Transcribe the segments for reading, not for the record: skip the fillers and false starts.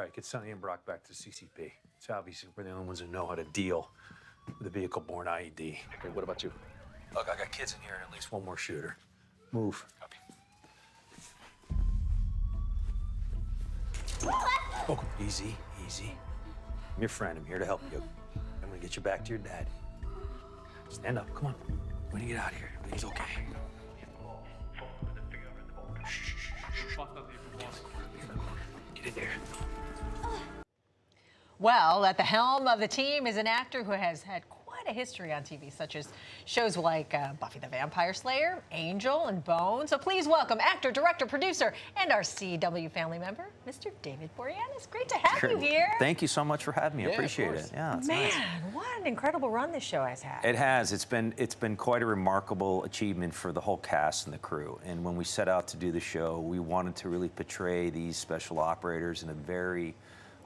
right, get Sonny and Brock back to CCP. It's obvious we're the only ones who know how to deal with a vehicle-borne IED. Okay, what about you? Look, I got kids in here and at least one more shooter. Move. Copy. Oh, easy, easy. I'm your friend. I'm here to help you. I'm gonna get you back to your dad. Stand up, come on. We're gonna get out of here. He's okay. Shh. Get in there. Well, at the helm of the team is an actor who has had quite a history on TV, such as shows like Buffy the Vampire Slayer, Angel, and Bone. So please welcome actor, director, producer, and our CW family member, Mr. David Boreanaz. Great to have you here. Thank you so much for having me. I appreciate it. Yeah, it's Man, nice. what an incredible run this show has had. It has. It's been quite a remarkable achievement for the whole cast and the crew. And when we set out to do the show, we wanted to really portray these special operators in a very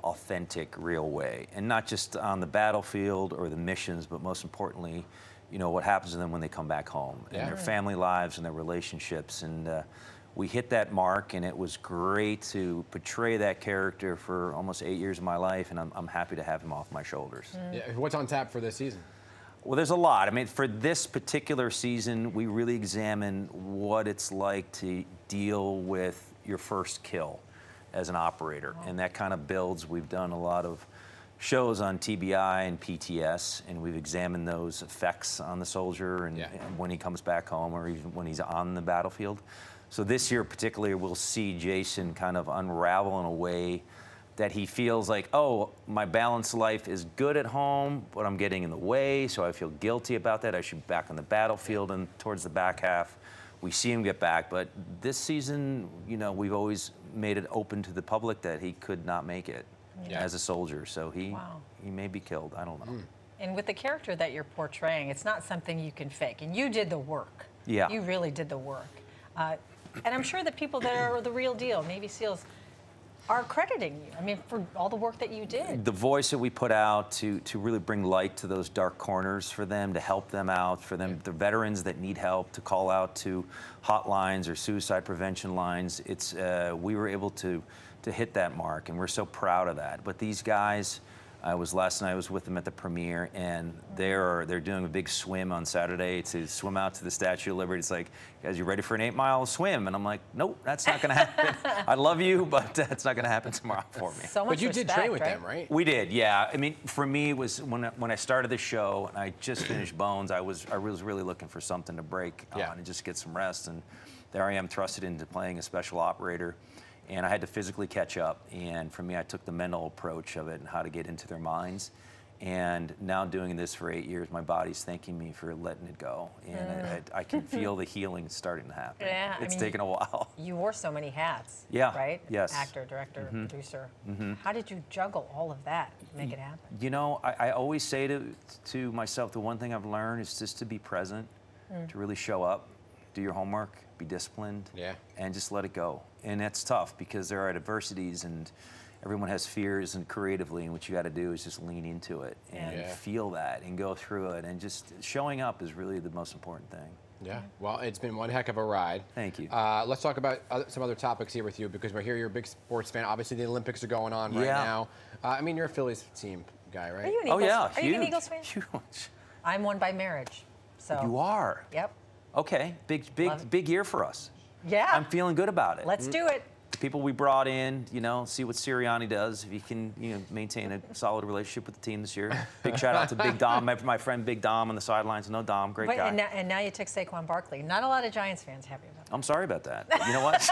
authentic, real way, and not just on the battlefield or the missions, but most importantly, you know, what happens to them when they come back home and their family lives and their relationships. And we hit that mark, and it was great to portray that character for almost 8 years of my life, and I'm happy to have him off my shoulders. Yeah, what's on tap for this season? Well, there's a lot. I mean, for this particular season, we really examine what it's like to deal with your first kill as an operator, and that kind of builds. We've done a lot of shows on TBI and PTS, and we've examined those effects on the soldier and when he comes back home or even when he's on the battlefield. So this year particularly, we'll see Jason kind of unravel in a way that he feels like, oh, my balanced life is good at home, but I'm getting in the way, so I feel guilty about that. I should be back on the battlefield. And towards the back half, we see him get back. But this season, you know, we've always made it open to the public that he could not make it as a soldier. So he may be killed. I don't know. And with the character that you're portraying, it's not something you can fake. And you did the work. Yeah. You really did the work. And I'm sure the people that are the real deal, Navy SEALs, are crediting you, I mean, for all the work that you did. The voice that we put out to really bring light to those dark corners for them, to help them out, for them, the veterans that need help, to call out to hotlines or suicide prevention lines. It's we were able to hit that mark, and we're so proud of that. But these guys, last night I was with them at the premiere, and they're doing a big swim on Saturday to swim out to the Statue of Liberty. It's like, guys, you ready for an 8-mile swim? And I'm like, nope, that's not going to happen. I love you, but that's not going to happen tomorrow for me. So much but you respect, did train with right? them, right? We did, yeah. I mean, for me, it was when I started the show and I just finished Bones, I was really looking for something to break on and just get some rest. And there I am, thrusted into playing a special operator. And I had to physically catch up. And for me, I took the mental approach of it and how to get into their minds. And now doing this for 8 years, my body's thanking me for letting it go. And I can feel the healing starting to happen. Yeah, it's taken a while. You wore so many hats, Yeah, right? yes. Actor, director, producer. How did you juggle all of that to make it happen? You know, I always say to myself, the one thing I've learned is just to be present, to really show up, do your homework, be disciplined, and just let it go. And that's tough because there are adversities and everyone has fears, and creatively, and what you got to do is just lean into it and feel that and go through it, and just showing up is really the most important thing. Yeah, well, it's been one heck of a ride. Thank you. Let's talk about some other topics here with you, because we're here, you're a big sports fan. Obviously, the Olympics are going on right now. I mean, you're a Phillies team guy, right? Are you an Eagles, yeah, are you an Eagles fan? Huge. I'm one by marriage. So. You are? Yep. Okay, big year for us. Yeah. I'm feeling good about it. Let's do it. The people we brought in, you know, see what Sirianni does, if he can, you know, maintain a solid relationship with the team this year. Big shout out to Big Dom, my friend Big Dom on the sidelines. No, Dom, great guy. And now you took Saquon Barkley. Not a lot of Giants fans happy about that. I'm sorry about that. You know what?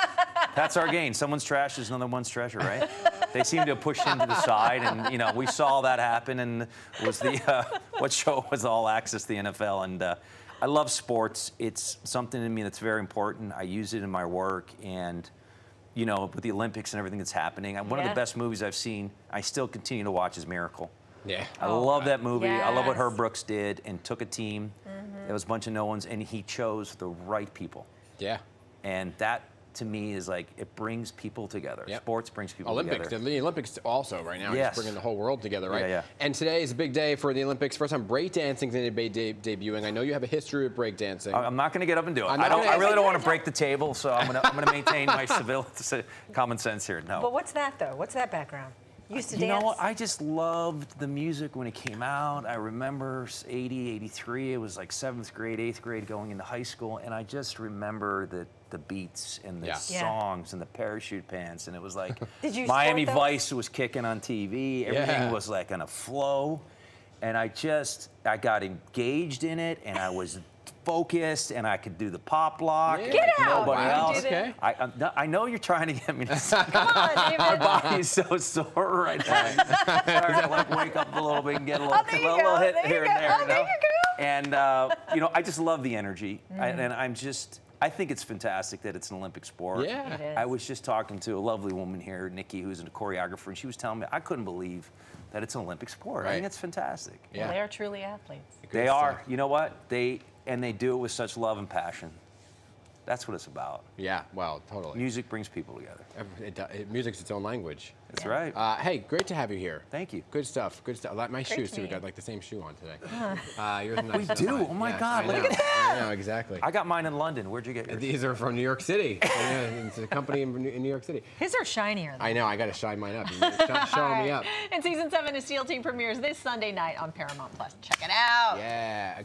That's our gain. Someone's trash is another one's treasure, right? They seem to have pushed him to the side, and, you know, we saw that happen, and it was the, what show was All Access, the NFL, and I love sports. It's something to me that's very important. I use it in my work, and, you know, with the Olympics and everything that's happening, one of the best movies I've seen, I still continue to watch, is Miracle. Yeah. I love that movie. I love what Herb Brooks did and took a team. There was a bunch of no ones, and he chose the right people. Yeah. And that, to me, is like, it brings people together. Sports brings people together. The Olympics also right now, just bringing the whole world together, right? Yeah. And today is a big day for the Olympics. First time breakdancing is debuting. I know you have a history of breakdancing. I'm not going to get up and do it. I really don't want to break the table, so I'm going to maintain my common sense here. No. But what's that, though? What's that background? Used to You dance? know, I just loved the music when it came out. I remember 80, 83, it was like 7th grade, 8th grade going into high school, and I just remember the beats and the songs and the parachute pants, and it was like Did you Miami sport those? Vice was kicking on TV. Everything was like on a flow, and I got engaged in it, and I was focused, and I could do the pop lock. Yeah. Like Get out! nobody You else. did it. Okay. I know you're trying to get me to stop. Come on, David. My body's so sore right now. I'm starting to like wake up a little bit and get a little, there you little go, hit there you here go. and there. Oh, there you go. And you know, I just love the energy, and I think it's fantastic that it's an Olympic sport. Yeah. It is. I was just talking to a lovely woman here, Nikki, who's a choreographer, and she was telling me I couldn't believe that it's an Olympic sport. I Right. think it's fantastic. Well, they are truly athletes. They are. You know what? They do it with such love and passion. That's what it's about. Yeah, well, totally. Music brings people together. Music's its own language. That's right. Hey, great to have you here. Thank you. Good stuff. Good stuff. Like my shoes to too. We meet got you. like the same shoe on today. Yours nice We than do? mine. Oh my Yeah, God, I look know. at that. I know exactly. I got mine in London. Where'd you get yours? These are from New York City. Yeah, it's a company in New York City. His are shinier. Though. I know. I got to shine mine up. It's not showing me up. And season 7 of SEAL Team premieres this Sunday night on Paramount Plus. Check it out. Yeah.